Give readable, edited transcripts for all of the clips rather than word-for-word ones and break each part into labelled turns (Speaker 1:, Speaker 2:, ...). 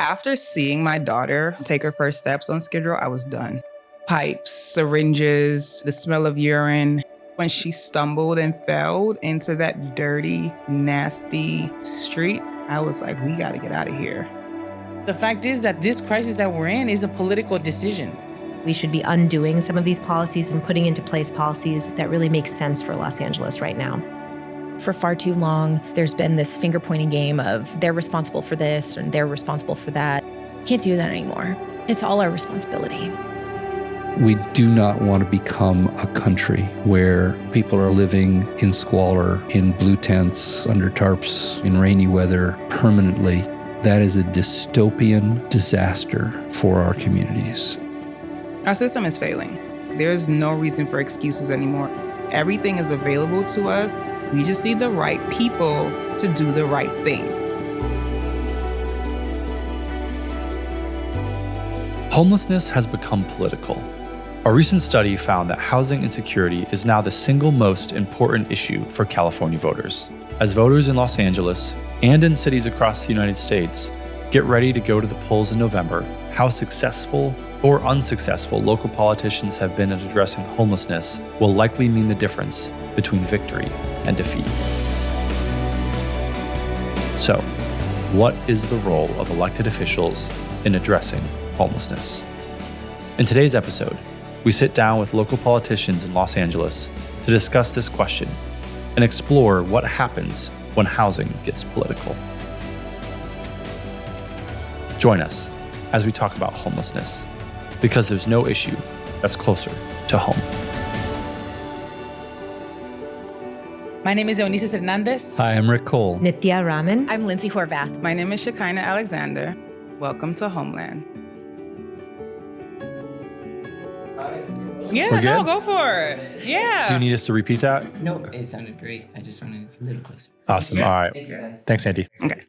Speaker 1: After seeing my daughter take her first steps on Skid Row, I was done. Pipes, syringes, the smell of urine. When she stumbled and fell into that dirty, nasty street, I was like, we got to get out of here.
Speaker 2: The fact is that this crisis that we're in is a political decision.
Speaker 3: We should be undoing some of these policies and putting into place policies that really make sense for Los Angeles right now.
Speaker 4: For far too long, there's been this finger-pointing game of they're responsible for this and they're responsible for that. Can't do that anymore. It's all our responsibility.
Speaker 5: We do not want to become a country where people are living in squalor, in blue tents, under tarps, in rainy weather, permanently. That is a dystopian disaster for our communities.
Speaker 1: Our system is failing. There's no reason for excuses anymore. Everything is available to us. We just need the right people to do the right thing.
Speaker 6: Homelessness has become political. A recent study found that housing insecurity is now the single most important issue for California voters. As voters in Los Angeles and in cities across the United States get ready to go to the polls in November, how successful or unsuccessful local politicians have been at addressing homelessness will likely mean the difference between victory and defeat. So, what is the role of elected officials in addressing homelessness? In today's episode, we sit down with local politicians in Los Angeles to discuss this question and explore what happens when housing gets political. Join us as we talk about homelessness, because there's no issue that's closer to home.
Speaker 2: My name is Eunices Hernandez.
Speaker 5: Hi, I'm Rick Cole.
Speaker 3: Nithya Raman.
Speaker 4: I'm Lindsay Horvath.
Speaker 1: My name is Shekinah Alexander. Welcome to Homeland. Yeah,
Speaker 6: We're good?
Speaker 1: no, go for it. Yeah.
Speaker 6: Do you need us to repeat that?
Speaker 7: No, it sounded great. I just wanted a little closer.
Speaker 6: Awesome. All right.
Speaker 7: Thank you, guys.
Speaker 6: Thanks, Andy.
Speaker 1: Okay.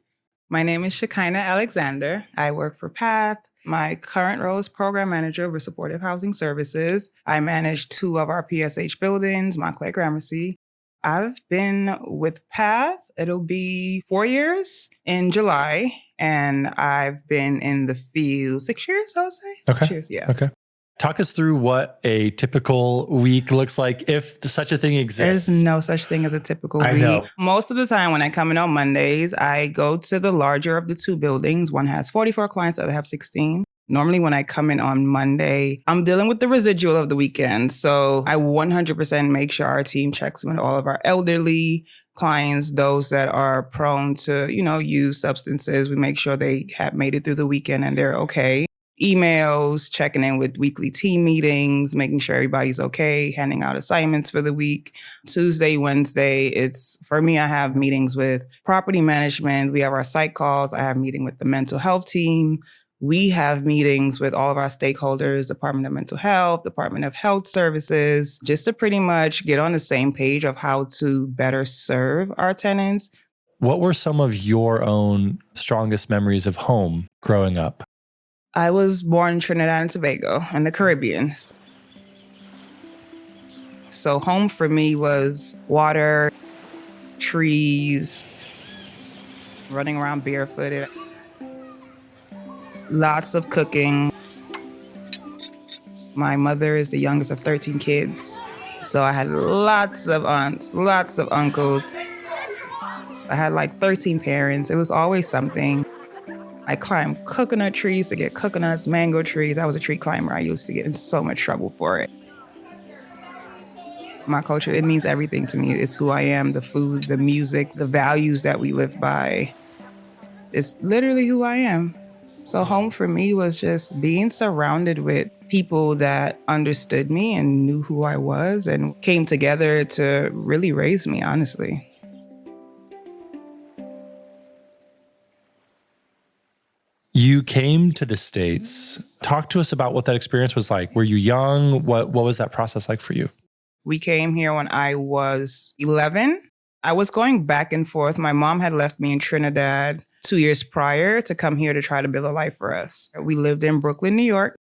Speaker 1: My name is Shekinah Alexander. I work for PATH. My current role is Program Manager over Supportive Housing Services. I manage 2 of our PSH buildings, Montclair Gramercy. I've been with PATH. It'll be 4 years in July. And I've been in the field 6 years, I would say.
Speaker 6: Okay.
Speaker 1: 6 years, yeah.
Speaker 6: Okay. Talk us through what a typical week looks like, if such a thing exists.
Speaker 1: There's no such thing as a typical week.
Speaker 6: I know.
Speaker 1: Most of the time when I come in on Mondays, I go to the larger of the 2 buildings. One has 44 clients, the other have 16. Normally when I come in on Monday, I'm dealing with the residual of the weekend. So I 100% make sure our team checks with all of our elderly clients, those that are prone to, use substances. We make sure they have made it through the weekend and they're okay. Emails, checking in with weekly team meetings, making sure everybody's okay, handing out assignments for the week. Tuesday, Wednesday, for me, I have meetings with property management. We have our site calls. I have a meeting with the mental health team. We have meetings with all of our stakeholders, Department of Mental Health, Department of Health Services, just to pretty much get on the same page of how to better serve our tenants.
Speaker 6: What were some of your own strongest memories of home growing up?
Speaker 1: I was born in Trinidad and Tobago in the Caribbean. So home for me was water, trees, running around barefooted, lots of cooking. My mother is the youngest of 13 kids. So I had lots of aunts, lots of uncles. I had like 13 parents. It was always something. I climbed coconut trees to get coconuts, mango trees. I was a tree climber. I used to get in so much trouble for it. My culture, it means everything to me. It's who I am, the food, the music, the values that we live by. It's literally who I am. So home for me was just being surrounded with people that understood me and knew who I was and came together to really raise me, honestly.
Speaker 6: You came to the States. Talk to us about what that experience was like. Were you young? What was that process like for you?
Speaker 1: We came here when I was 11. I was going back and forth. My mom had left me in Trinidad 2 years prior to come here to try to build a life for us. We lived in Brooklyn, New York.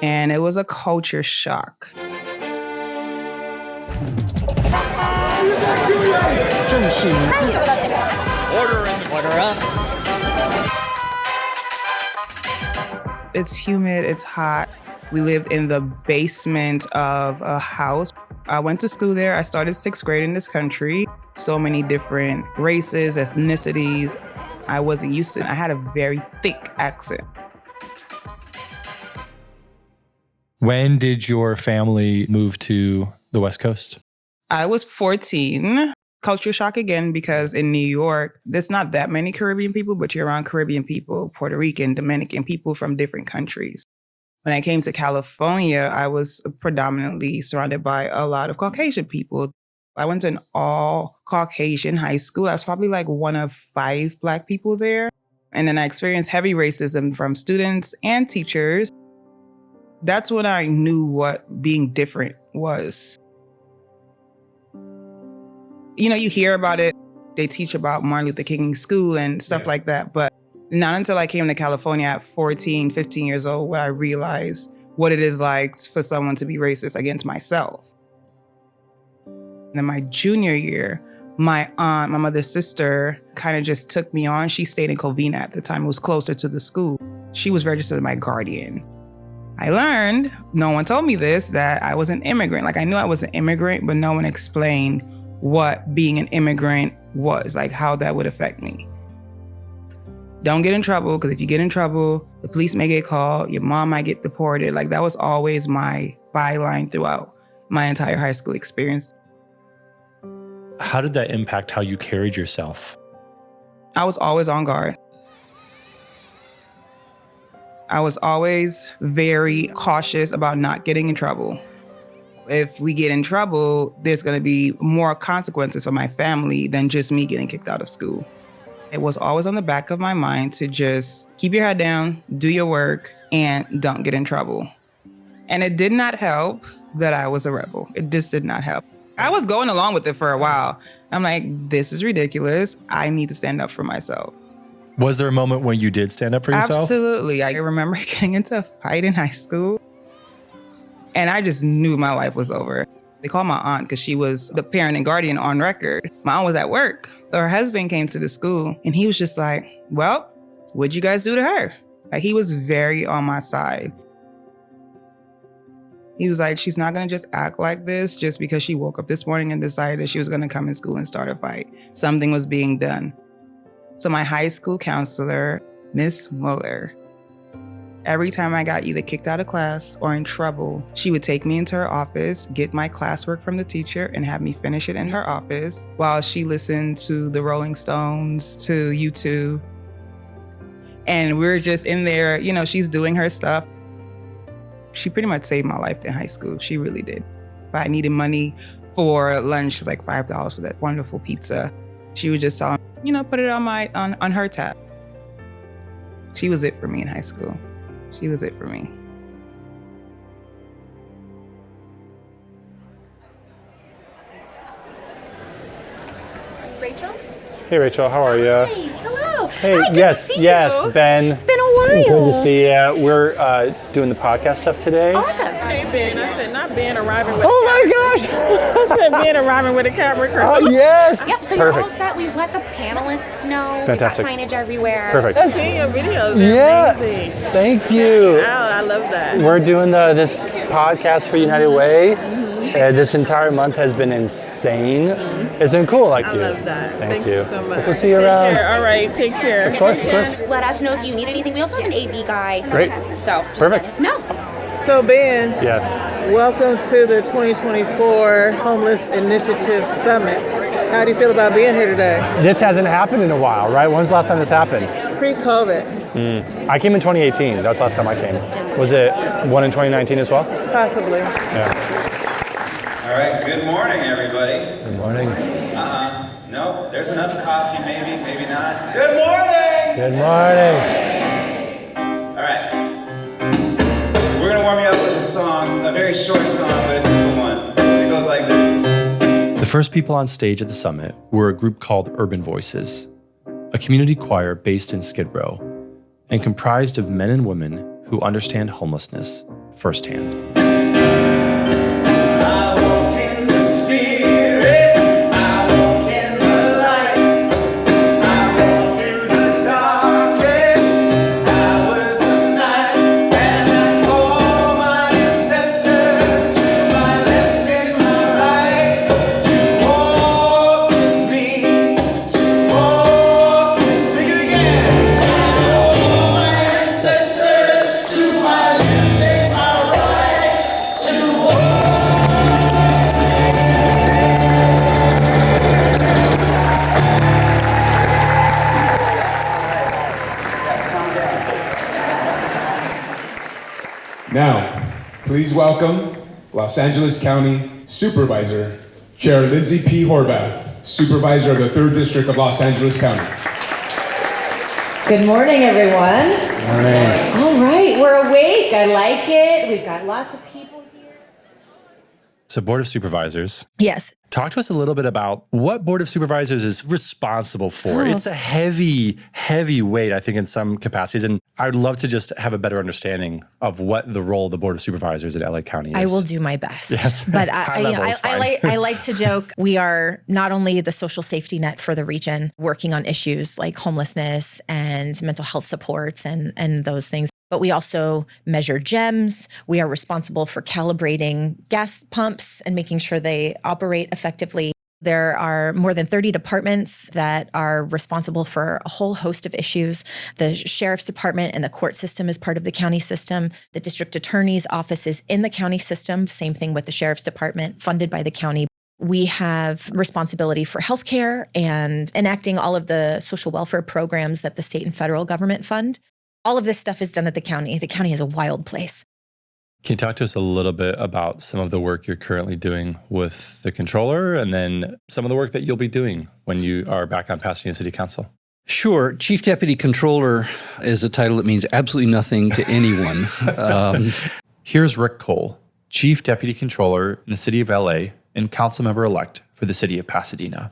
Speaker 1: And it was a culture shock.
Speaker 7: Order up.
Speaker 1: It's humid, it's hot. We lived in the basement of a house. I went to school there. I started 6th grade in this country. So many different races, ethnicities. I wasn't used to it. I had a very thick accent.
Speaker 6: When did your family move to the West Coast?
Speaker 1: I was 14. Culture shock again, because in New York, there's not that many Caribbean people, but you're around Caribbean people, Puerto Rican, Dominican people from different countries. When I came to California, I was predominantly surrounded by a lot of Caucasian people. I went to an all Caucasian high school. I was probably like one of 5 Black people there. And then I experienced heavy racism from students and teachers. That's when I knew what being different was. You know, you hear about it. They teach about Martin Luther King in school and stuff like that. But not until I came to California at 14, 15 years old, where I realized what it is like for someone to be racist against myself. And then my junior year, my aunt, my mother's sister, kind of just took me on. She stayed in Covina at the time. It was closer to the school. She was registered as my guardian. I learned, no one told me this, that I was an immigrant. Like, I knew I was an immigrant, but no one explained what being an immigrant was, like how that would affect me. Don't get in trouble, because if you get in trouble, the police may get called, your mom might get deported. Like, that was always my byline throughout my entire high school experience.
Speaker 6: How did that impact how you carried yourself?
Speaker 1: I was always on guard. I was always very cautious about not getting in trouble. If we get in trouble, there's going to be more consequences for my family than just me getting kicked out of school. It was always on the back of my mind to just keep your head down, do your work, and don't get in trouble. And it did not help that I was a rebel. It just did not help. I was going along with it for a while. I'm like, this is ridiculous. I need to stand up for myself.
Speaker 6: Was there a moment when you did stand up for yourself?
Speaker 1: Absolutely. I remember getting into a fight in high school, and I just knew my life was over. They called my aunt because she was the parent and guardian on record. My aunt was at work. So her husband came to the school, and he was just like, well, what'd you guys do to her? Like, he was very on my side. He was like, she's not going to just act like this just because she woke up this morning and decided that she was going to come in school and start a fight. Something was being done. So my high school counselor, Miss Muller, every time I got either kicked out of class or in trouble, she would take me into her office, get my classwork from the teacher, and have me finish it in her office while she listened to the Rolling Stones, to U2. And we're just in there, you know, she's doing her stuff. She pretty much saved my life in high school. She really did. If I needed money for lunch, it was like $5 for that wonderful pizza. She would just tell me, you know, put it on her tab. She was it for me in high school. She was it for me.
Speaker 8: Rachel?
Speaker 9: Hey Rachel, how are you?
Speaker 8: Hey, hello.
Speaker 9: Hey,
Speaker 8: Hi, good
Speaker 9: yes,
Speaker 8: to see
Speaker 9: yes,
Speaker 8: you.
Speaker 9: Ben.
Speaker 8: It's been a while.
Speaker 9: Good to see you. We're doing the podcast stuff today.
Speaker 8: Awesome.
Speaker 10: Hey Ben, I said not Ben arriving with
Speaker 9: Oh my gosh!
Speaker 10: I said Ben arriving with a camera crew.
Speaker 9: Oh yes!
Speaker 8: Yep, so
Speaker 9: Perfect.
Speaker 8: you're all set. We've let the panelists know.
Speaker 9: Fantastic.
Speaker 8: We've got signage everywhere.
Speaker 9: Perfect.
Speaker 10: I've seen your videos. They're
Speaker 9: Yeah.
Speaker 10: amazing.
Speaker 9: Thank you.
Speaker 10: I love that.
Speaker 9: We're doing this podcast for United Way. This entire month has been insane. It's been cool, like
Speaker 10: I
Speaker 9: you.
Speaker 10: love that.
Speaker 9: Thank you.
Speaker 10: So much.
Speaker 9: We'll see you
Speaker 10: Take
Speaker 9: around.
Speaker 10: Care. All right, take care.
Speaker 9: Of course, of course.
Speaker 8: Let us know if you need anything. We also have an AV guy.
Speaker 9: Great.
Speaker 8: So just
Speaker 9: Perfect.
Speaker 8: let us know.
Speaker 10: So Ben,
Speaker 9: Yes.
Speaker 10: welcome to the 2024 Homeless Initiative Summit. How do you feel about being here today?
Speaker 9: This hasn't happened in a while, right? When's the last time this happened?
Speaker 10: Pre-COVID,
Speaker 9: I came in 2018. That was the last time I came. Was it one in 2019 as well?
Speaker 10: possibly.
Speaker 11: All right, good morning, everybody.
Speaker 9: Good morning.
Speaker 11: No, there's enough coffee, maybe not. Good morning!
Speaker 9: Good morning.
Speaker 11: All right. We're gonna warm you up with a song, a very short song, but a simple one. It goes like this.
Speaker 6: The first people on stage at the summit were a group called Urban Voices, a community choir based in Skid Row and comprised of men and women who understand homelessness firsthand.
Speaker 11: I walk in the spirit, I walk in the light, I walk through the darkest hours of night.
Speaker 12: Please welcome Los Angeles County Supervisor, Chair Lindsay P. Horvath, Supervisor of the 3rd District of Los Angeles County.
Speaker 13: Good morning, everyone.
Speaker 9: Good morning.
Speaker 13: All right, we're awake. I like it. We've got lots of people here.
Speaker 6: So, Board of Supervisors.
Speaker 4: Yes.
Speaker 6: Talk to us a little bit about what Board of Supervisors is responsible for. It's a heavy, heavy weight, I think, in some capacities. And I would love to just have a better understanding of what the role of the Board of Supervisors in LA County is.
Speaker 4: I will do my best.
Speaker 6: Yes.
Speaker 4: But
Speaker 6: I
Speaker 4: like to joke, we are not only the social safety net for the region, working on issues like homelessness and mental health supports and those things, but we also measure GEMS. We are responsible for calibrating gas pumps and making sure they operate effectively. There are more than 30 departments that are responsible for a whole host of issues. The sheriff's department and the court system is part of the county system. The district attorney's office is in the county system. Same thing with the sheriff's department, funded by the county. We have responsibility for healthcare and enacting all of the social welfare programs that the state and federal government fund. All of this stuff is done at the county. The county is a wild place.
Speaker 6: Can you talk to us a little bit about some of the work you're currently doing with the controller and then some of the work that you'll be doing when you are back on Pasadena City Council?
Speaker 5: Sure. Chief Deputy Controller is a title that means absolutely nothing to anyone.
Speaker 6: Here's Rick Cole, Chief Deputy Controller in the City of LA and Council Member-elect for the City of Pasadena.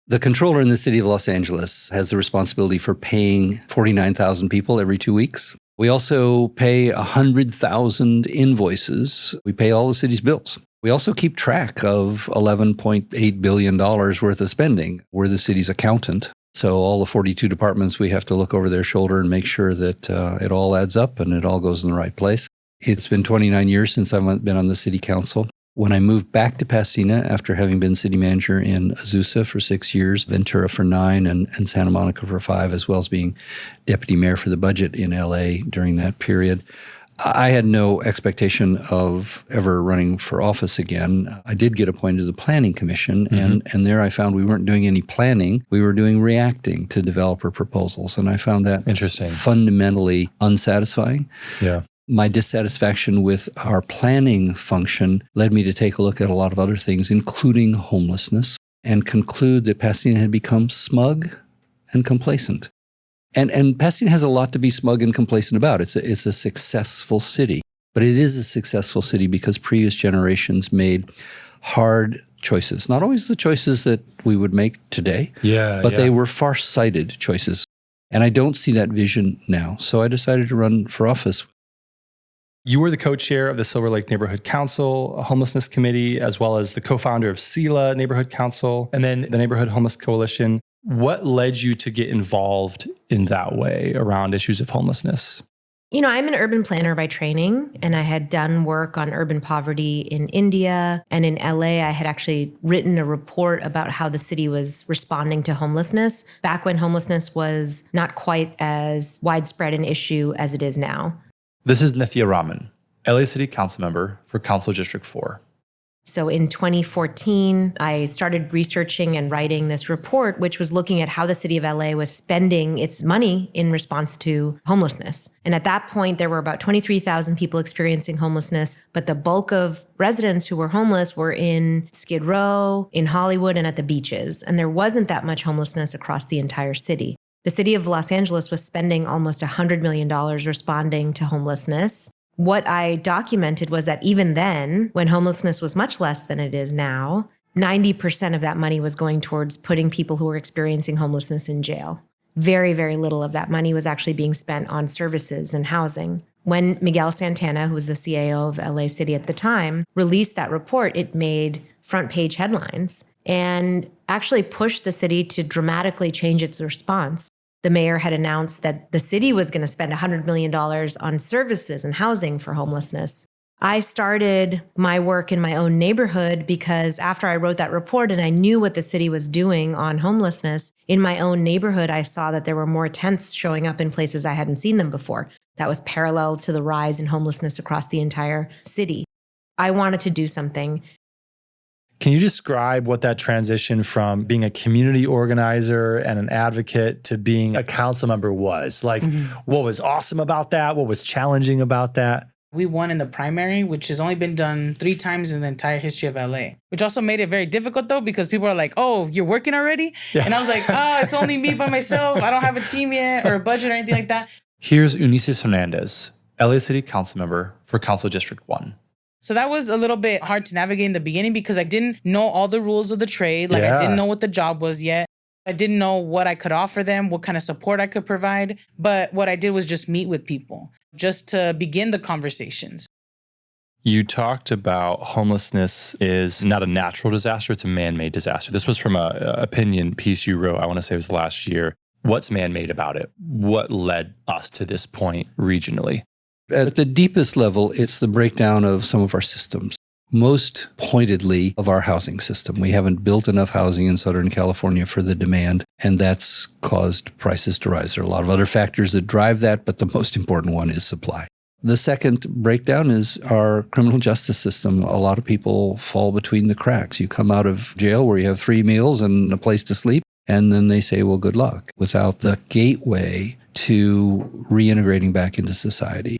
Speaker 5: The controller in the city of Los Angeles has the responsibility for paying 49,000 people every 2 weeks. We also pay 100,000 invoices. We pay all the city's bills. We also keep track of $11.8 billion worth of spending. We're the city's accountant. So all the 42 departments, we have to look over their shoulder and make sure that it all adds up and it all goes in the right place. It's been 29 years since I've been on the city council. When I moved back to Pasadena after having been city manager in Azusa for 6 years, Ventura for 9, and Santa Monica for 5, as well as being deputy mayor for the budget in LA during that period, I had no expectation of ever running for office again. I did get appointed to the Planning Commission, and there I found we weren't doing any planning. We were doing reacting to developer proposals, and I found that
Speaker 6: interesting,
Speaker 5: fundamentally unsatisfying.
Speaker 6: Yeah.
Speaker 5: My dissatisfaction with our planning function led me to take a look at a lot of other things, including homelessness, and conclude that Pasadena had become smug and complacent. And Pasadena has a lot to be smug and complacent about. It's a successful city, but it is a successful city because previous generations made hard choices. Not always the choices that we would make today, but they were far-sighted choices. And I don't see that vision now. So I decided to run for office.
Speaker 6: You were the co-chair of the Silver Lake Neighborhood Council, a homelessness committee, as well as the co-founder of SELA Neighborhood Council, and then the Neighborhood Homeless Coalition. What led you to get involved in that way around issues of homelessness?
Speaker 3: You know, I'm an urban planner by training, and I had done work on urban poverty in India. And in LA, I had actually written a report about how the city was responding to homelessness back when homelessness was not quite as widespread an issue as it is now.
Speaker 6: This is Nithya Raman, LA City Council member for Council District 4.
Speaker 3: So in 2014, I started researching and writing this report, which was looking at how the city of LA was spending its money in response to homelessness. And at that point, there were about 23,000 people experiencing homelessness, but the bulk of residents who were homeless were in Skid Row, in Hollywood, and at the beaches. And there wasn't that much homelessness across the entire city. The city of Los Angeles was spending almost $100 million responding to homelessness. What I documented was that even then, when homelessness was much less than it is now, 90% of that money was going towards putting people who were experiencing homelessness in jail. Very, very little of that money was actually being spent on services and housing. When Miguel Santana, who was the CAO of LA City at the time, released that report, it made front page headlines and actually pushed the city to dramatically change its response. The mayor had announced that the city was going to spend $100 million on services and housing for homelessness. I started my work in my own neighborhood because after I wrote that report and I knew what the city was doing on homelessness, in my own neighborhood, I saw that there were more tents showing up in places I hadn't seen them before. That was parallel to the rise in homelessness across the entire city. I wanted to do something.
Speaker 6: Can you describe what that transition from being a community organizer and an advocate to being a council member was? Like, what was awesome about that? What was challenging about that?
Speaker 2: We won in the primary, which has only been done 3 times in the entire history of LA, which also made it very difficult though, because people are like, oh, you're working already? Yeah. And I was like, it's only me by myself. I don't have a team yet or a budget or anything like that.
Speaker 6: Here's Eunices Hernandez, LA City Council member for Council District 1.
Speaker 2: So that was a little bit hard to navigate in the beginning because I didn't know all the rules of the trade. I didn't know what the job was yet. I didn't know what I could offer them, what kind of support I could provide. But what I did was just meet with people just to begin the conversations.
Speaker 6: You talked about homelessness is not a natural disaster, it's a man-made disaster. This was from an opinion piece you wrote, I want to say it was last year. What's man-made about it? What led us to this point regionally?
Speaker 5: At the deepest level, it's the breakdown of some of our systems. Most pointedly of our housing system. We haven't built enough housing in Southern California for the demand, and that's caused prices to rise. There are a lot of other factors that drive that, but the most important one is supply. The second breakdown is our criminal justice system. A lot of people fall between the cracks. You come out of jail where you have 3 meals and a place to sleep, and then they say, well, good luck, without the gateway to reintegrating back into society.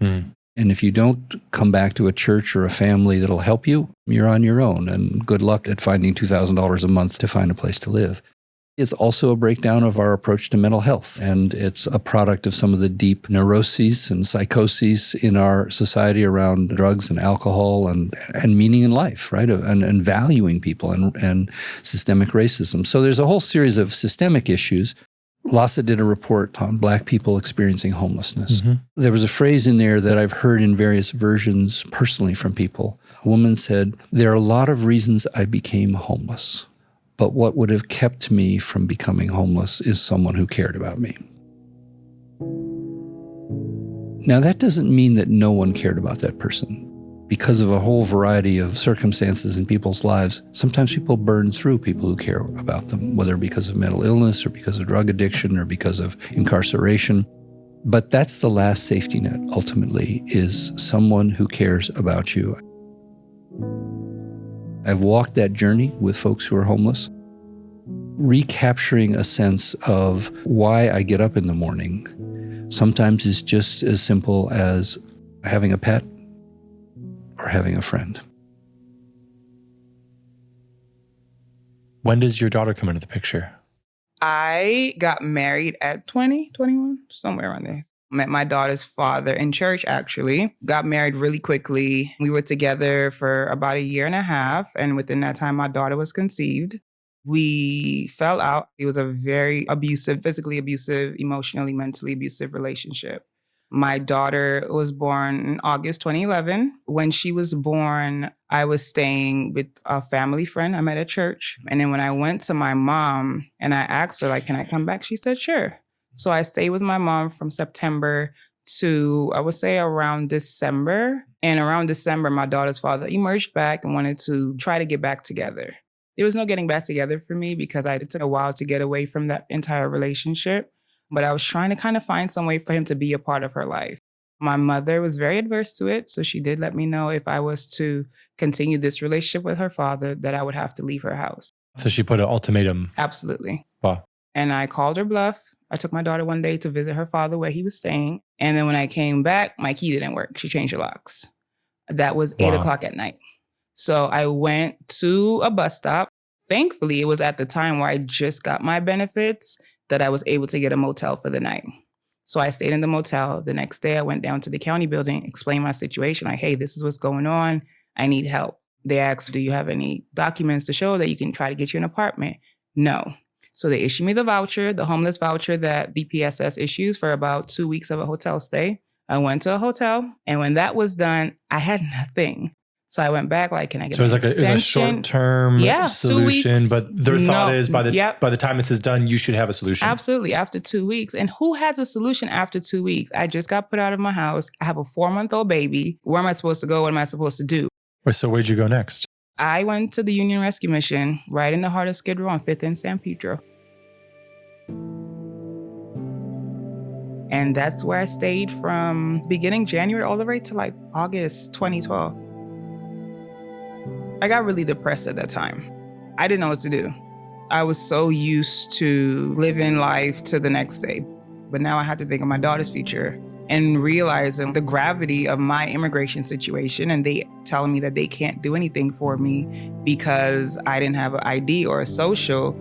Speaker 5: And if you don't come back to a church or a family that'll help you, you're on your own. And good luck at finding $2,000 a month to find a place to live. It's also a breakdown of our approach to mental health. And it's a product of some of the deep neuroses and psychoses in our society around drugs and alcohol and meaning in life, right? And valuing people and systemic racism. So there's a whole series of systemic issues. LASA did a report on Black people experiencing homelessness. There was a phrase in there that I've heard in various versions personally from people. A woman said, there are a lot of reasons I became homeless, but what would have kept me from becoming homeless is someone who cared about me. Now, that doesn't mean that no one cared about that person. Because of a whole variety of circumstances in people's lives, sometimes people burn through people who care about them, whether because of mental illness or because of drug addiction or because of incarceration. But that's the last safety net, ultimately, is someone who cares about you. I've walked that journey with folks who are homeless, recapturing a sense of why I get up in the morning. Sometimes it's just as simple as having a pet, or having a friend.
Speaker 6: When does your daughter come into the picture?
Speaker 1: I got married at 20, 21, somewhere around there. Met my daughter's father in church, actually. Got married really quickly. We were together for about 1.5 years, and within that time, my daughter was conceived. We fell out. It was a very abusive, physically abusive, emotionally, mentally abusive relationship. My daughter was born in August 2011. When she was born, I was staying with a family friend I met at church. And then when I went to my mom and I asked her, can I come back? She said, sure. So I stayed with my mom from September to, I would say, around December. And around December, my daughter's father emerged back and wanted to try to get back together. There was no getting back together for me because it took a while to get away from that entire relationship. But I was trying to kind of find some way for him to be a part of her life. My mother was very adverse to it, so she did let me know if I was to continue this relationship with her father, that I would have to leave her house.
Speaker 6: So she put an ultimatum.
Speaker 1: Absolutely.
Speaker 6: Wow.
Speaker 1: And I called her bluff. I took my daughter one day to visit her father where he was staying. And then when I came back, my key didn't work. She changed her locks. That was 8 o'clock at night. So I went to a bus stop. Thankfully, it was at the time where I just got my benefits that I was able to get a motel for the night. So I stayed in the motel. The next day, I went down to the county building, explained my situation. Hey, this is what's going on. I need help. They asked, do you have any documents to show that you can try to get you an apartment? No. So they issued me the voucher, the homeless voucher that DPSS issues for about 2 weeks of a hotel stay. I went to a hotel, and when that was done, I had nothing. So I went back, can I get an extension?
Speaker 6: It was a short-term solution, but their thought is by the time this is done, you should have a solution.
Speaker 1: Absolutely, after 2 weeks. And who has a solution after 2 weeks? I just got put out of my house. I have a 4-month-old baby. Where am I supposed to go? What am I supposed to do?
Speaker 6: So where'd you go next?
Speaker 1: I went to the Union Rescue Mission right in the heart of Skid Row on 5th and San Pedro. And that's where I stayed from beginning January all the way to August 2012. I got really depressed at that time. I didn't know what to do. I was so used to living life to the next day. But now I had to think of my daughter's future. and realizing the gravity of my immigration situation, and they telling me that they can't do anything for me because I didn't have an ID or a social.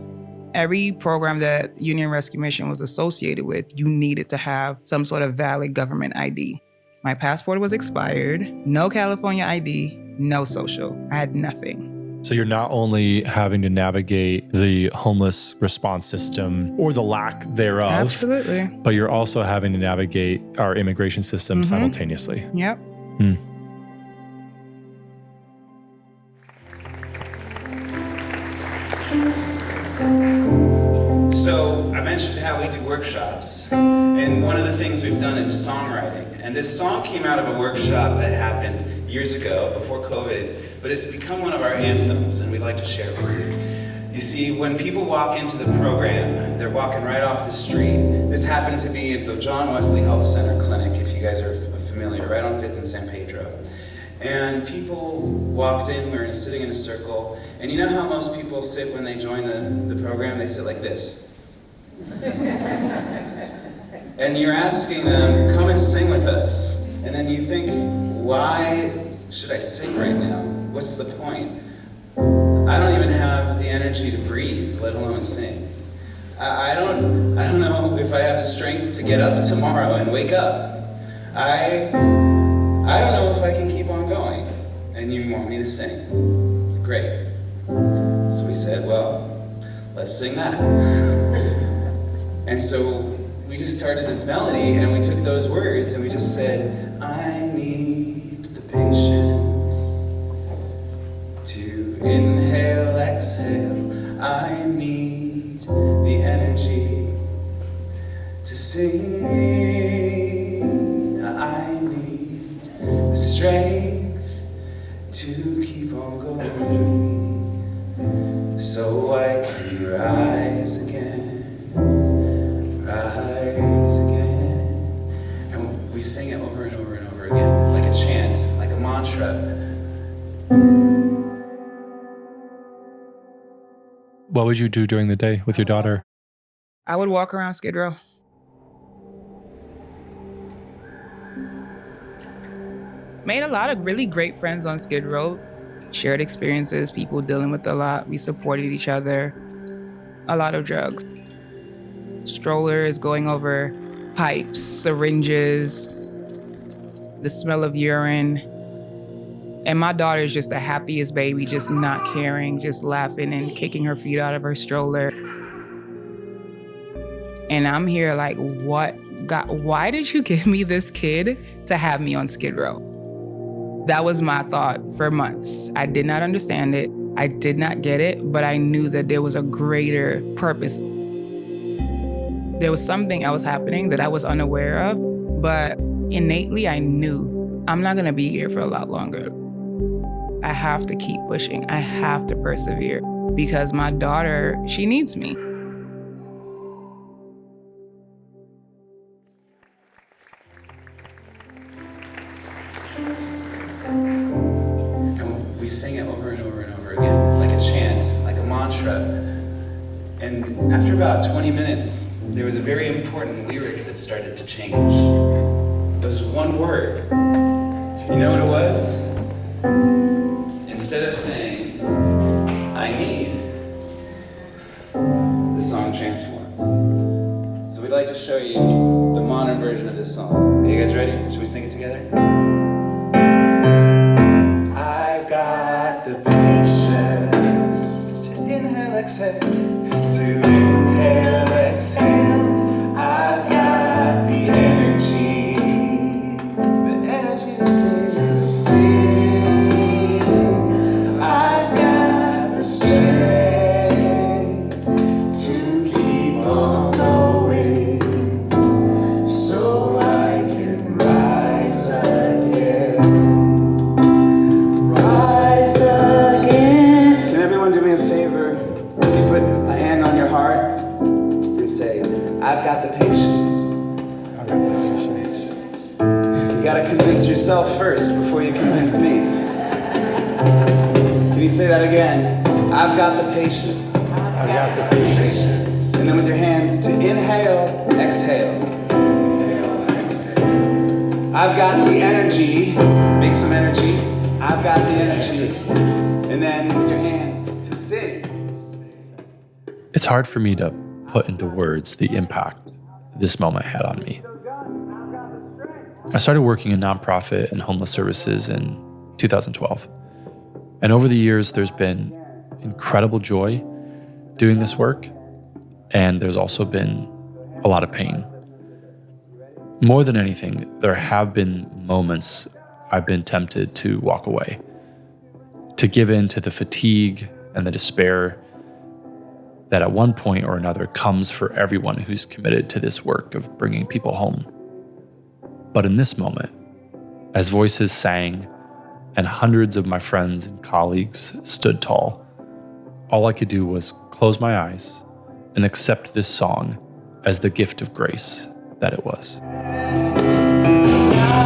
Speaker 1: Every program that Union Rescue Mission was associated with, you needed to have some sort of valid government ID. My passport was expired, no California ID, no social. I had nothing.
Speaker 6: So you're not only having to navigate the homeless response system or the lack thereof,
Speaker 1: Absolutely.
Speaker 6: but you're also having to navigate our immigration system simultaneously.
Speaker 1: Yep.
Speaker 11: So I mentioned how we do workshops, and one of the things we've done is songwriting. And this song came out of a workshop that happened years ago, before COVID, but it's become one of our anthems, and we'd like to share it with you. You see, when people walk into the program, they're walking right off the street. This happened to be at the John Wesley Health Center clinic, if you guys are familiar, right on 5th and San Pedro. And people walked in, we were sitting in a circle, and you know how most people sit when they join the program? They sit like this. And you're asking them, come and sing with us. And then you think, why should I sing right now? What's the point? I don't even have the energy to breathe, let alone sing. I don't know if I have the strength to get up tomorrow and wake up. I don't know if I can keep on going. And you want me to sing. Great. So we said, well, let's sing that. And so we just started this melody, and we took those words and we just said, I need the patience to inhale, exhale. I need the energy to sing. I need the strength to keep on going so I can rise again. Rise again. And we sing it over and over and over again, like a chant, like a mantra.
Speaker 6: What would you do during the day with your daughter?
Speaker 1: I would walk around Skid Row. Made a lot of really great friends on Skid Row. Shared experiences, people dealing with a lot. We supported each other. A lot of drugs. Strollers going over pipes, syringes, the smell of urine. And my daughter is just the happiest baby, just not caring, just laughing and kicking her feet out of her stroller. And I'm here like, what? God, why did you give me this kid to have me on Skid Row? That was my thought for months. I did not understand it. I did not get it, but I knew that there was a greater purpose. There was something else happening that I was unaware of, but innately I knew I'm not gonna be here for a lot longer. I have to keep pushing. I have to persevere because my daughter, she needs me.
Speaker 11: And we sing it over and over and over again, like a chant, like a mantra. And after about 20 minutes, there was a very important lyric that started to change. It was one word. You know what it was? Instead of saying, I need, the song transformed. So we'd like to show you the modern version of this song. Are you guys ready? Should we sing it together? I got the patience to inhale, exhale, to inhale, exhale. I've got the energy to sing. I've got the strength to keep on going, so I can rise again. Rise again. Can everyone do me a favor? Can you put a hand on your heart and say, I've got the patience. I've got the patience. You gotta convince yourself first before you convince me. Can you say that again? I've got the patience. I've got the patience. And then with your hands to inhale, exhale. Inhale, exhale. I've got the energy. Make some energy. I've got the energy. And then with your hands to sing.
Speaker 6: It's hard for me to put into words the impact this moment had on me. I started working in nonprofit and homeless services in 2012. And over the years, there's been incredible joy doing this work. And there's also been a lot of pain. More than anything, there have been moments I've been tempted to walk away, to give in to the fatigue and the despair that at one point or another comes for everyone who's committed to this work of bringing people home. But in this moment, as voices sang and hundreds of my friends and colleagues stood tall, all I could do was close my eyes and accept this song as the gift of grace that it was.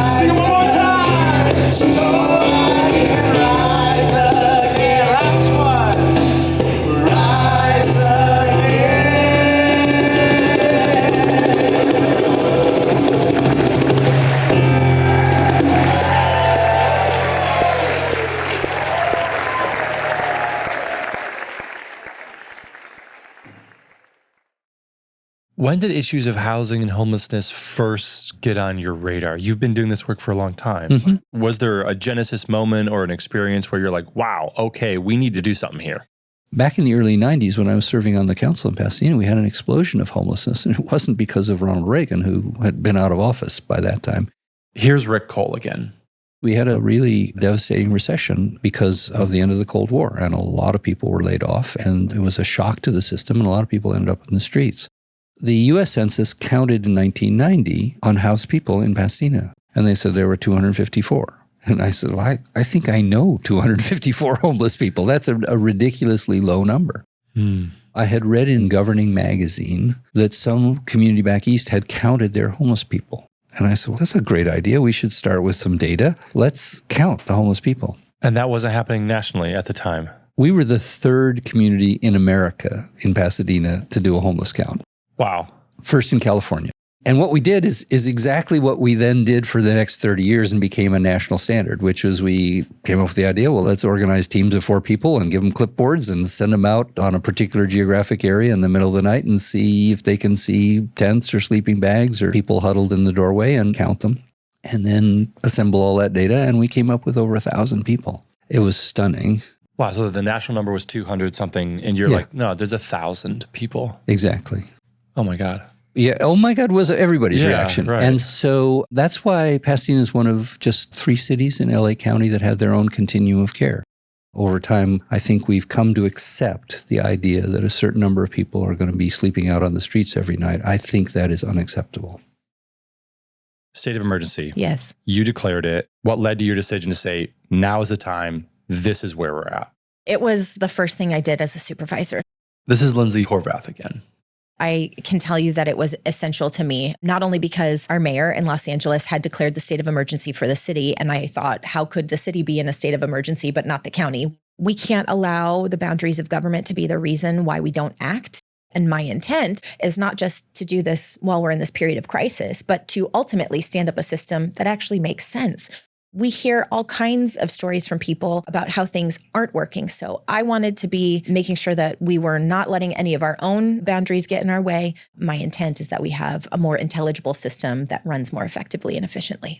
Speaker 11: Sing one more time, so I can rise again. Last one, rise
Speaker 14: When did issues of housing and homelessness first get on your radar? You've been doing this work for a long time.
Speaker 5: Mm-hmm.
Speaker 14: Was there a genesis moment or an experience where you're like, wow, okay, we need to do something here?
Speaker 5: Back in the early 90s, when I was serving on the council in Pasadena, we had an explosion of homelessness, and it wasn't because of Ronald Reagan, who had been out of office by that time.
Speaker 6: Here's Rick Cole again.
Speaker 5: We had a really devastating recession because of the end of the Cold War, and a lot of people were laid off, and it was a shock to the system, and a lot of people ended up in the streets. The U.S. Census counted in 1990 unhoused people in Pasadena, and they said there were 254. And I said, well, I think I know 254 homeless people. That's a ridiculously low number. I had read in Governing Magazine that some community back east had counted their homeless people. And I said, well, that's a great idea. We should start with some data. Let's count the homeless people.
Speaker 14: And that wasn't happening nationally at the time.
Speaker 5: We were the third community in America, in Pasadena, to do a homeless count.
Speaker 14: Wow.
Speaker 5: First in California. And what we did is exactly what we then did for the next 30 years and became a national standard, which was we came up with the idea, well, let's organize teams of 4 people and give them clipboards and send them out on a particular geographic area in the middle of the night and see if they can see tents or sleeping bags or people huddled in the doorway and count them. And then assemble all that data. And we came up with over 1,000 people. It was stunning.
Speaker 14: Wow. So the national number was 200 something. And you're like, no, there's 1,000 people.
Speaker 5: Exactly.
Speaker 14: Oh my God.
Speaker 5: Yeah. Oh my God was everybody's reaction.
Speaker 14: Right.
Speaker 5: And so that's why Pasadena is one of just 3 cities in LA County that have their own continuum of care. Over time, I think we've come to accept the idea that a certain number of people are going to be sleeping out on the streets every night. I think that is unacceptable.
Speaker 14: State of emergency.
Speaker 4: Yes.
Speaker 14: You declared it. What led to your decision to say, now is the time, this is where we're at?
Speaker 4: It was the first thing I did as a supervisor.
Speaker 6: This is Lindsay Horvath again.
Speaker 4: I can tell you that it was essential to me, not only because our mayor in Los Angeles had declared the state of emergency for the city. And I thought, how could the city be in a state of emergency, but not the county? We can't allow the boundaries of government to be the reason why we don't act. And my intent is not just to do this while we're in this period of crisis, but to ultimately stand up a system that actually makes sense. We hear all kinds of stories from people about how things aren't working. So I wanted to be making sure that we were not letting any of our own boundaries get in our way. My intent is that we have a more intelligible system that runs more effectively and efficiently.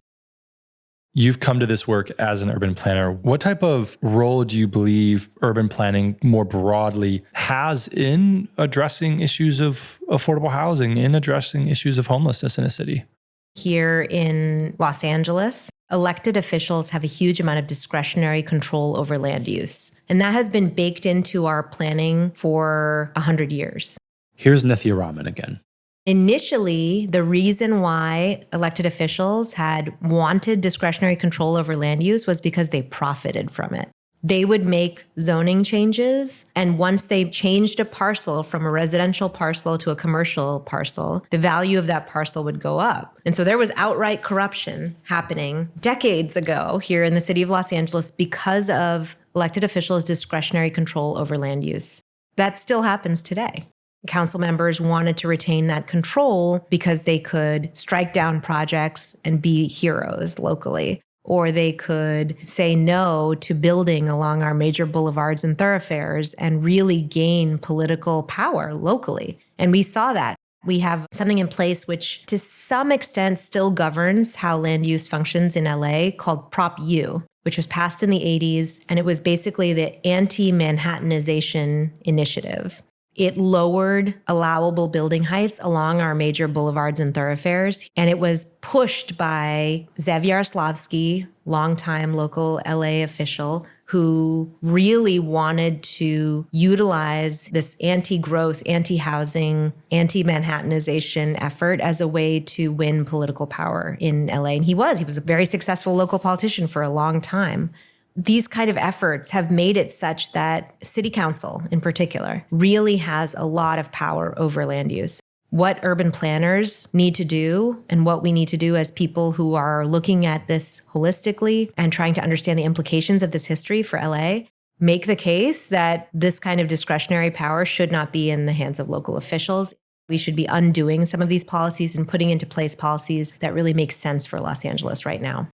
Speaker 14: You've come to this work as an urban planner. What type of role do you believe urban planning more broadly has in addressing issues of affordable housing, in addressing issues of homelessness in a city?
Speaker 3: Here in Los Angeles, elected officials have a huge amount of discretionary control over land use. And that has been baked into our planning for 100 years.
Speaker 6: Here's Nithya Raman again.
Speaker 3: Initially, the reason why elected officials had wanted discretionary control over land use was because they profited from it. They would make zoning changes, and once they changed a parcel from a residential parcel to a commercial parcel, the value of that parcel would go up. And so there was outright corruption happening decades ago here in the city of Los Angeles because of elected officials' discretionary control over land use. That still happens today. Council members wanted to retain that control because they could strike down projects and be heroes locally, or they could say no to building along our major boulevards and thoroughfares and really gain political power locally. And we saw that. We have something in place which to some extent still governs how land use functions in LA called Prop U, which was passed in the 80s. And it was basically the anti-Manhattanization initiative. It lowered allowable building heights along our major boulevards and thoroughfares. And it was pushed by Zev Yaroslavsky, longtime local LA official, who really wanted to utilize this anti-growth, anti-housing, anti-Manhattanization effort as a way to win political power in LA. And he was a very successful local politician for a long time. These kind of efforts have made it such that City Council, in particular, really has a lot of power over land use. What urban planners need to do and what we need to do as people who are looking at this holistically and trying to understand the implications of this history for LA, make the case that this kind of discretionary power should not be in the hands of local officials. We should be undoing some of these policies and putting into place policies that really make sense for Los Angeles right now.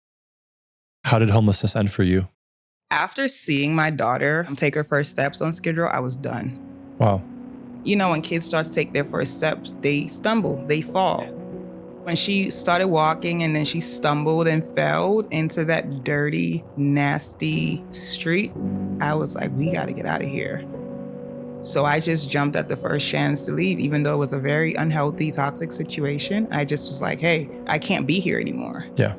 Speaker 14: How did homelessness end for you?
Speaker 1: After seeing my daughter take her first steps on Skid Row, I was done.
Speaker 14: Wow.
Speaker 1: You know, when kids start to take their first steps, they stumble, they fall. When she started walking and then she stumbled and fell into that dirty, nasty street, I was like, we got to get out of here. So I just jumped at the first chance to leave, even though it was a very unhealthy, toxic situation. I just was like, hey, I can't be here anymore.
Speaker 14: Yeah.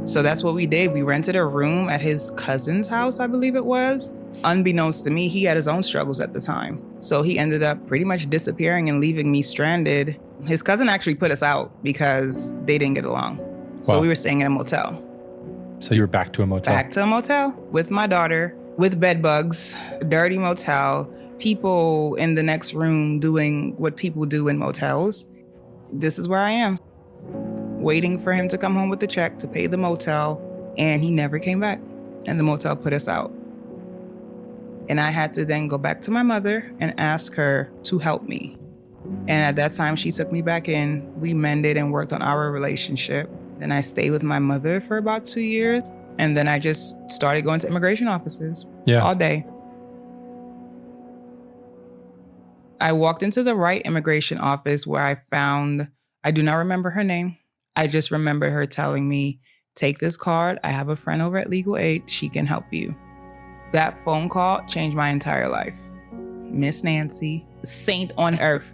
Speaker 1: So that's what we did. We rented a room at his cousin's house, I believe it was. Unbeknownst to me, he had his own struggles at the time. So he ended up pretty much disappearing and leaving me stranded. His cousin actually put us out because they didn't get along. So we were staying in a motel.
Speaker 14: So you were back to a motel?
Speaker 1: Back to a motel with my daughter, with bed bugs, dirty motel, people in the next room doing what people do in motels. This is where I am, waiting for him to come home with the check to pay the motel, and he never came back, and the motel put us out. And I had to then go back to my mother and ask her to help me. And at that time, she took me back in. We mended and worked on our relationship. Then I stayed with my mother for about 2 years. And then I just started going to immigration offices all day. I walked into the right immigration office where I found, I do not remember her name. I just remember her telling me, take this card. I have a friend over at Legal Aid. She can help you. That phone call changed my entire life. Miss Nancy, saint on earth.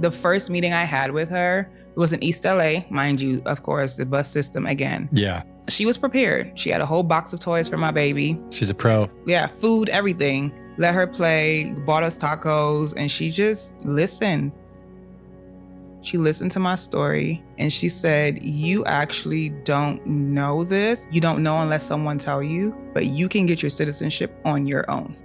Speaker 1: The first meeting I had with her was in East LA, mind you, of course, the bus system again.
Speaker 14: Yeah.
Speaker 1: She was prepared. She had a whole box of toys for my baby.
Speaker 14: She's a pro.
Speaker 1: Yeah, food, everything. Let her play, bought us tacos, and she just listened. She listened to my story and she said, you actually don't know this. You don't know unless someone tell you, but you can get your citizenship on your own.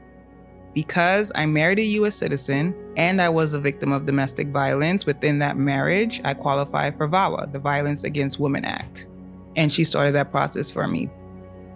Speaker 1: Because I married a U.S. citizen and I was a victim of domestic violence within that marriage, I qualify for VAWA, the Violence Against Women Act. And she started that process for me.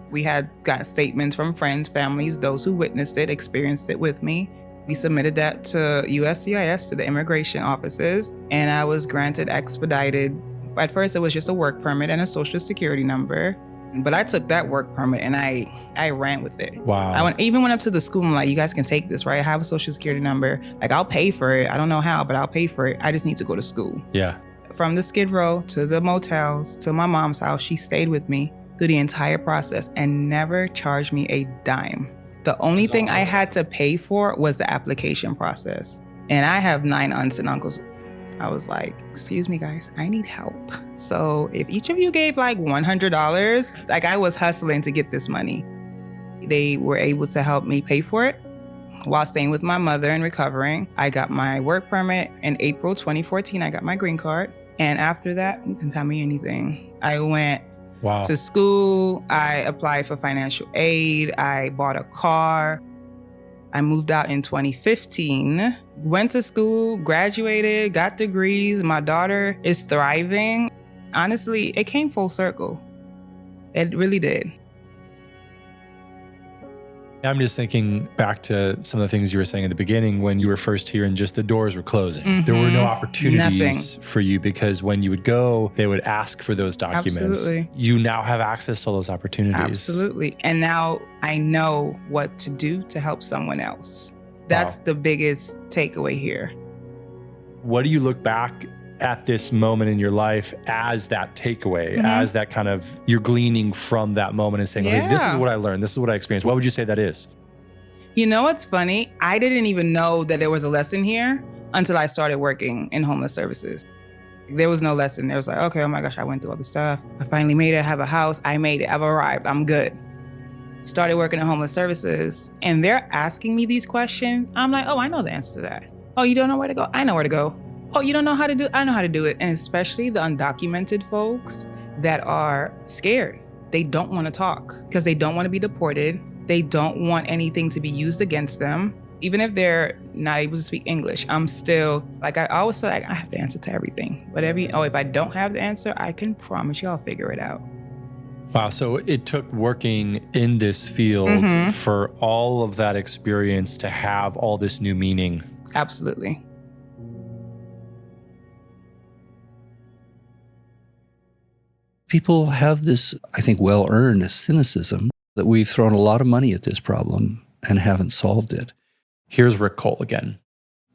Speaker 1: We had got statements from friends, families, those who witnessed it, experienced it with me. We submitted that to USCIS, to the immigration offices, and I was granted expedited. At first, it was just a work permit and a social security number. But I took that work permit and I ran with it.
Speaker 14: Wow.
Speaker 1: I even went up to the school. I'm like, you guys can take this, right? I have a social security number. Like, I'll pay for it. I don't know how, but I'll pay for it. I just need to go to school.
Speaker 14: Yeah.
Speaker 1: From the Skid Row to the motels to my mom's house, she stayed with me through the entire process and never charged me a dime. The only thing I had to pay for was the application process. And I have 9 aunts and uncles. I was like, excuse me, guys, I need help. So if each of you gave like $100, like I was hustling to get this money. They were able to help me pay for it while staying with my mother and recovering. I got my work permit in April 2014. I got my green card. And after that, you can tell me anything. I went to school. I applied for financial aid. I bought a car. I moved out in 2015, went to school, graduated, got degrees. My daughter is thriving. Honestly, it came full circle. It really did.
Speaker 14: I'm just thinking back to some of the things you were saying at the beginning when you were first here and just the doors were closing.
Speaker 1: Mm-hmm.
Speaker 14: There were no opportunities for you because when you would go, they would ask for those documents.
Speaker 1: Absolutely.
Speaker 14: You now have access to all those opportunities.
Speaker 1: Absolutely. And now I know what to do to help someone else. That's the biggest takeaway here.
Speaker 14: What do you look back at this moment in your life as that takeaway, as that kind of, you're gleaning from that moment and saying, okay, this is what I learned. This is what I experienced. What would you say that is?
Speaker 1: You know what's funny? I didn't even know that there was a lesson here until I started working in homeless services. There was no lesson. There was like, okay, oh my gosh, I went through all this stuff. I finally made it. I have a house. I made it. I've arrived. I'm good. Started working in homeless services and they're asking me these questions. I'm like, oh, I know the answer to that. Oh, you don't know where to go? I know where to go. Oh, you don't know how to do it? I know how to do it. And especially the undocumented folks that are scared. They don't want to talk because they don't want to be deported. They don't want anything to be used against them. Even if they're not able to speak English, I'm still, like I always say, I have the answer to everything. Whatever, if I don't have the answer, I can promise you I'll figure it out.
Speaker 14: Wow. So it took working in this field for all of that experience to have all this new meaning.
Speaker 1: Absolutely.
Speaker 5: People have this, I think, well-earned cynicism that we've thrown a lot of money at this problem and haven't solved it.
Speaker 14: Here's Rick Cole again.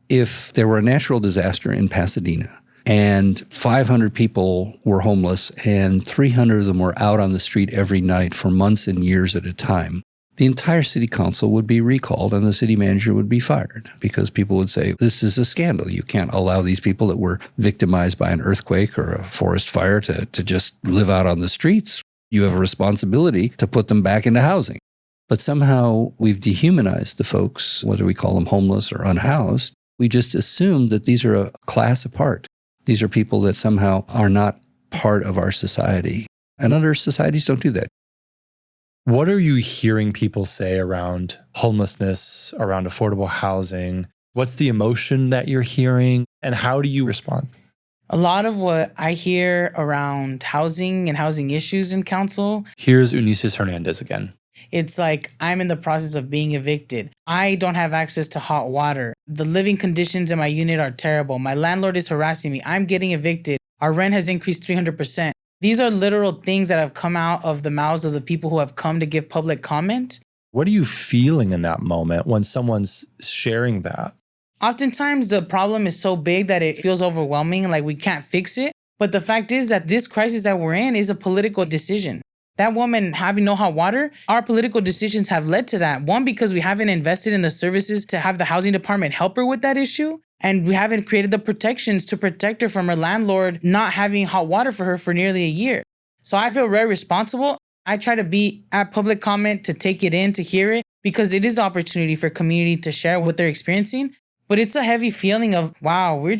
Speaker 5: If there were a natural disaster in Pasadena and 500 people were homeless and 300 of them were out on the street every night for months and years at a time, the entire city council would be recalled and the city manager would be fired because people would say, this is a scandal. You can't allow these people that were victimized by an earthquake or a forest fire to just live out on the streets. You have a responsibility to put them back into housing. But somehow we've dehumanized the folks, whether we call them homeless or unhoused. We just assume that these are a class apart. These are people that somehow are not part of our society. And other societies don't do that.
Speaker 14: What are you hearing people say around homelessness, around affordable housing? What's the emotion that you're hearing and how do you respond?
Speaker 2: A lot of what I hear around housing and housing issues in council.
Speaker 14: Here's Unices Hernandez again.
Speaker 2: It's like, I'm in the process of being evicted. I don't have access to hot water. The living conditions in my unit are terrible. My landlord is harassing me. I'm getting evicted. Our rent has increased 300%. These are literal things that have come out of the mouths of the people who have come to give public comment.
Speaker 14: What are you feeling in that moment when someone's sharing that?
Speaker 2: Oftentimes, the problem is so big that it feels overwhelming, like we can't fix it. But the fact is that this crisis that we're in is a political decision. That woman having no hot water, our political decisions have led to that. One, because we haven't invested in the services to have the housing department help her with that issue. And we haven't created the protections to protect her from her landlord not having hot water for her for nearly a year. So I feel very responsible. I try to be at public comment to take it in, to hear it, because it is an opportunity for community to share what they're experiencing. But it's a heavy feeling of, wow, we're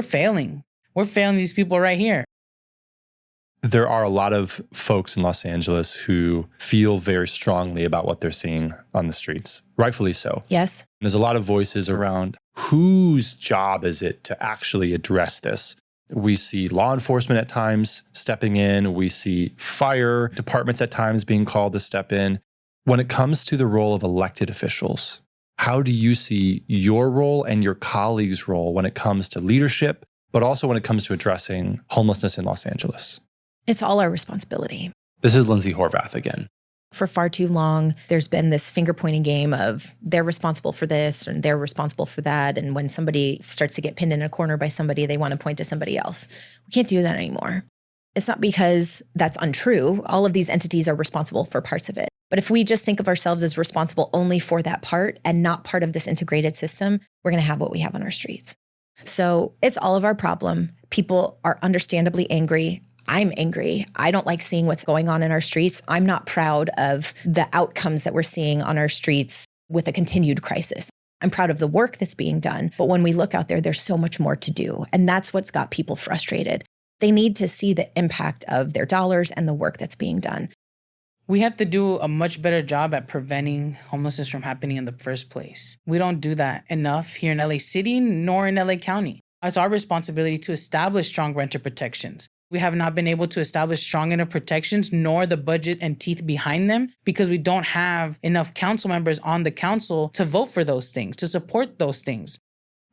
Speaker 2: failing. We're failing these people right here.
Speaker 14: There are a lot of folks in Los Angeles who feel very strongly about what they're seeing on the streets, rightfully so.
Speaker 4: Yes.
Speaker 14: There's a lot of voices around whose job is it to actually address this. We see law enforcement at times stepping in. We see fire departments at times being called to step in. When it comes to the role of elected officials, how do you see your role and your colleagues' role when it comes to leadership, but also when it comes to addressing homelessness in Los Angeles?
Speaker 4: It's all our responsibility.
Speaker 14: This is Lindsay Horvath again.
Speaker 4: For far too long, there's been this finger-pointing game of they're responsible for this and they're responsible for that. And when somebody starts to get pinned in a corner by somebody, they want to point to somebody else. We can't do that anymore. It's not because that's untrue. All of these entities are responsible for parts of it. But if we just think of ourselves as responsible only for that part and not part of this integrated system, we're going to have what we have on our streets. So it's all of our problem. People are understandably angry. I'm angry. I don't like seeing what's going on in our streets. I'm not proud of the outcomes that we're seeing on our streets with a continued crisis. I'm proud of the work that's being done. But when we look out there, there's so much more to do. And that's what's got people frustrated. They need to see the impact of their dollars and the work that's being done.
Speaker 2: We have to do a much better job at preventing homelessness from happening in the first place. We don't do that enough here in LA City nor in LA County. It's our responsibility to establish strong renter protections. We have not been able to establish strong enough protections nor the budget and teeth behind them because we don't have enough council members on the council to vote for those things, to support those things.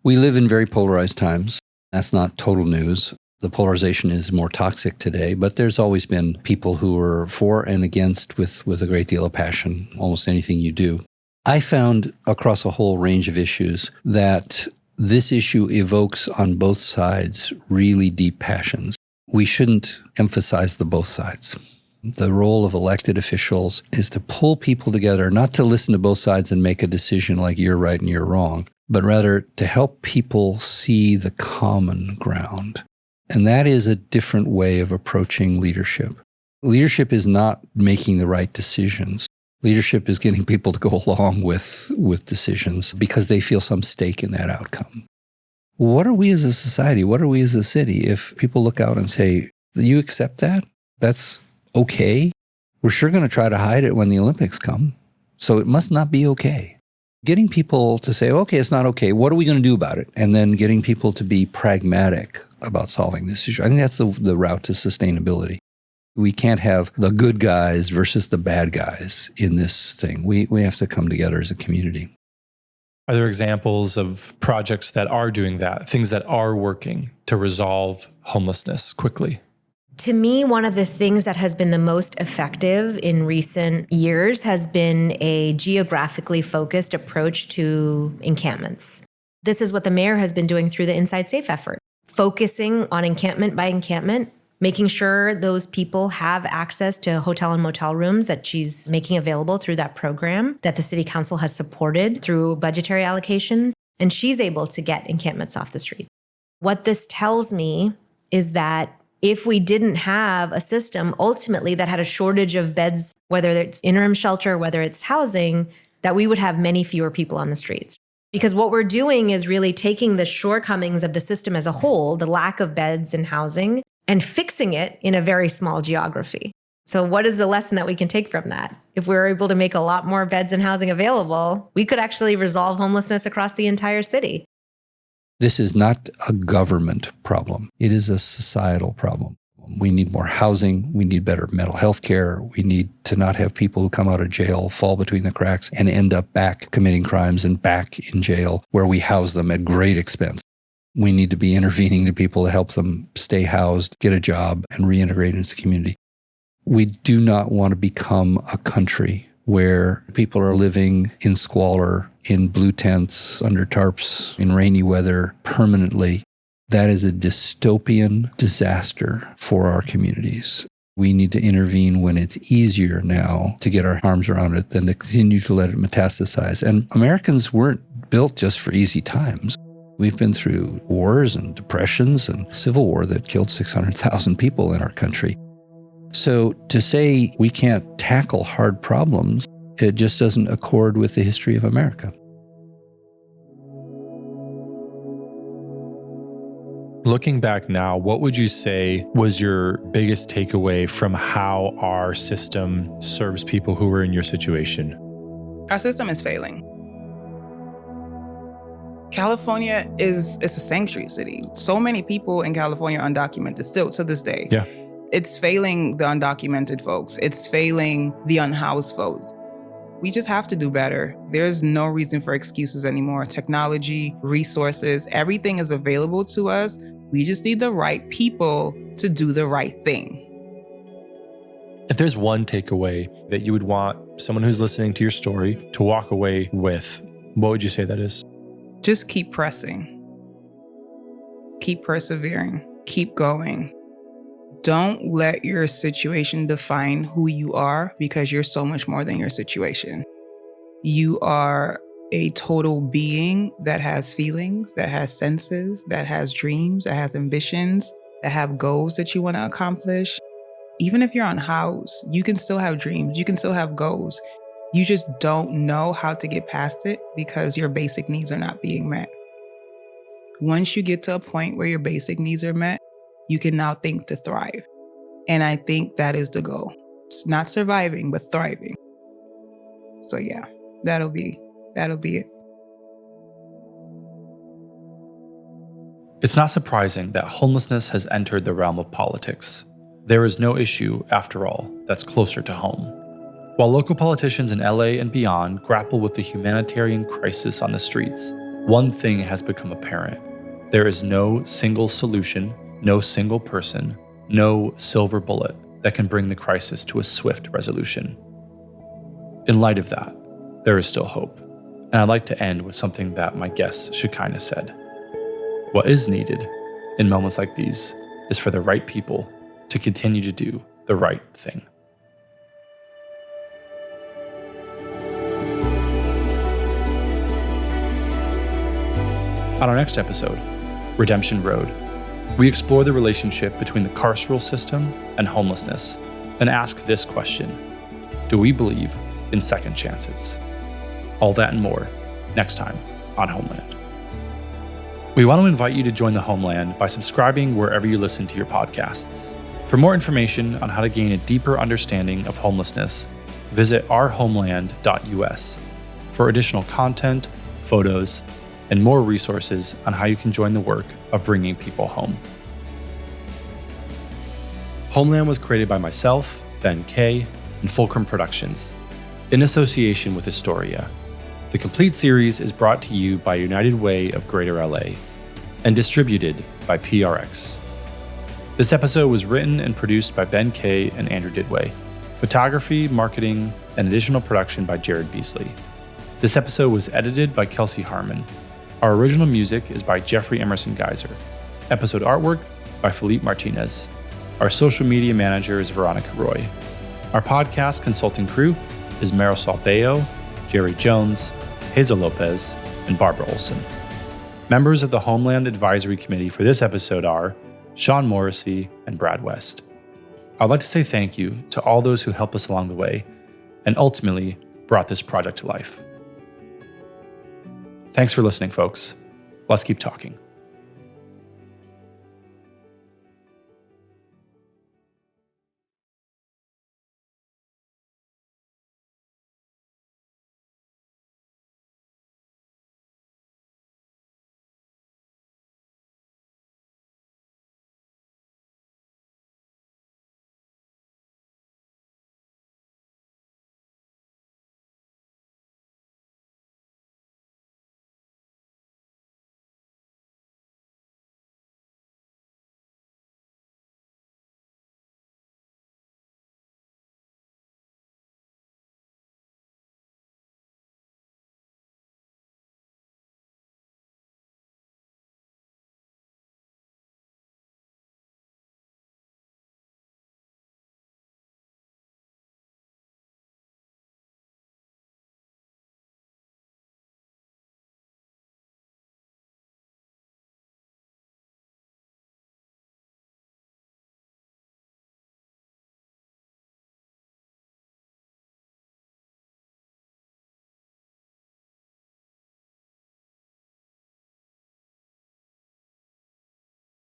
Speaker 5: We live in very polarized times. That's not total news. The polarization is more toxic today, but there's always been people who are for and against with a great deal of passion, almost anything you do. I found across a whole range of issues that this issue evokes on both sides really deep passions. We shouldn't emphasize the both sides. The role of elected officials is to pull people together, not to listen to both sides and make a decision like you're right and you're wrong, but rather to help people see the common ground. And that is a different way of approaching leadership. Leadership is not making the right decisions. Leadership is getting people to go along with decisions because they feel some stake in that outcome. What are we as a society? What are we as a city? If people look out and say, you accept that? That's okay? We're sure going to try to hide it when the Olympics come. So it must not be okay. Getting people to say, okay, it's not okay. What are we going to do about it? And then getting people to be pragmatic about solving this issue. I think that's the route to sustainability. We can't have the good guys versus the bad guys in this thing. We have to come together as a community.
Speaker 14: Are there examples of projects that are doing that, things that are working to resolve homelessness quickly?
Speaker 3: To me, one of the things that has been the most effective in recent years has been a geographically focused approach to encampments. This is what the mayor has been doing through the Inside Safe effort, focusing on encampment by encampment, making sure those people have access to hotel and motel rooms that she's making available through that program that the city council has supported through budgetary allocations. And she's able to get encampments off the street. What this tells me is that if we didn't have a system ultimately that had a shortage of beds, whether it's interim shelter, whether it's housing, that we would have many fewer people on the streets. Because what we're doing is really taking the shortcomings of the system as a whole, the lack of beds and housing, and fixing it in a very small geography. So what is the lesson that we can take from that? If we're able to make a lot more beds and housing available, we could actually resolve homelessness across the entire city.
Speaker 5: This is not a government problem. It is a societal problem. We need more housing. We need better mental health care. We need to not have people who come out of jail fall between the cracks and end up back committing crimes and back in jail where we house them at great expense. We need to be intervening to people to help them stay housed, get a job, and reintegrate into the community. We do not want to become a country where people are living in squalor, in blue tents, under tarps, in rainy weather, permanently. That is a dystopian disaster for our communities. We need to intervene when it's easier now to get our arms around it than to continue to let it metastasize. And Americans weren't built just for easy times. We've been through wars and depressions and civil war that killed 600,000 people in our country. So to say we can't tackle hard problems, it just doesn't accord with the history of America.
Speaker 14: Looking back now, what would you say was your biggest takeaway from how our system serves people who are in your situation?
Speaker 1: Our system is failing. California is a sanctuary city. So many people in California are undocumented still to this day.
Speaker 14: Yeah.
Speaker 1: It's failing the undocumented folks. It's failing the unhoused folks. We just have to do better. There's no reason for excuses anymore. Technology, resources, everything is available to us. We just need the right people to do the right thing.
Speaker 14: If there's one takeaway that you would want someone who's listening to your story to walk away with, what would you say that is?
Speaker 1: Just keep pressing. Keep persevering. Keep going. Don't let your situation define who you are because you're so much more than your situation. You are a total being that has feelings, that has senses, that has dreams, that has ambitions, that have goals that you want to accomplish. Even if you're unhoused, you can still have dreams. You can still have goals. You just don't know how to get past it because your basic needs are not being met. Once you get to a point where your basic needs are met, you can now think to thrive. And I think that is the goal. It's not surviving, but thriving. So yeah, that'll be it.
Speaker 6: It's not surprising that homelessness has entered the realm of politics. There is no issue, after all, that's closer to home. While local politicians in LA and beyond grapple with the humanitarian crisis on the streets, one thing has become apparent. There is no single solution, no single person, no silver bullet that can bring the crisis to a swift resolution. In light of that, there is still hope. And I'd like to end with something that my guest Shekinah said. What is needed in moments like these is for the right people to continue to do the right thing. On our next episode, Redemption Road, we explore the relationship between the carceral system and homelessness and ask this question: do we believe in second chances? All that and more next time on Homeland. We want to invite you to join the Homeland by subscribing wherever you listen to your podcasts. For more information on how to gain a deeper understanding of homelessness, visit ourhomeland.us for additional content, photos, and more resources on how you can join the work of bringing people home. Homeland was created by myself, Ben Kay, and Fulcrum Productions, in association with Astoria. The complete series is brought to you by United Way of Greater LA and distributed by PRX. This episode was written and produced by Ben Kay and Andrew Didway. Photography, marketing, and additional production by Jared Beasley. This episode was edited by Kelsey Harmon. Our original music is by Jeffrey Emerson Geyser. Episode artwork by Philippe Martinez. Our social media manager is Veronica Roy. Our podcast consulting crew is Marisol Bayo, Jerry Jones, Hazel Lopez, and Barbara Olson. Members of the Homeland Advisory Committee for this episode are Sean Morrissey and Brad West. I'd like to say thank you to all those who helped us along the way and ultimately brought this project to life. Thanks for listening, folks. Let's keep talking.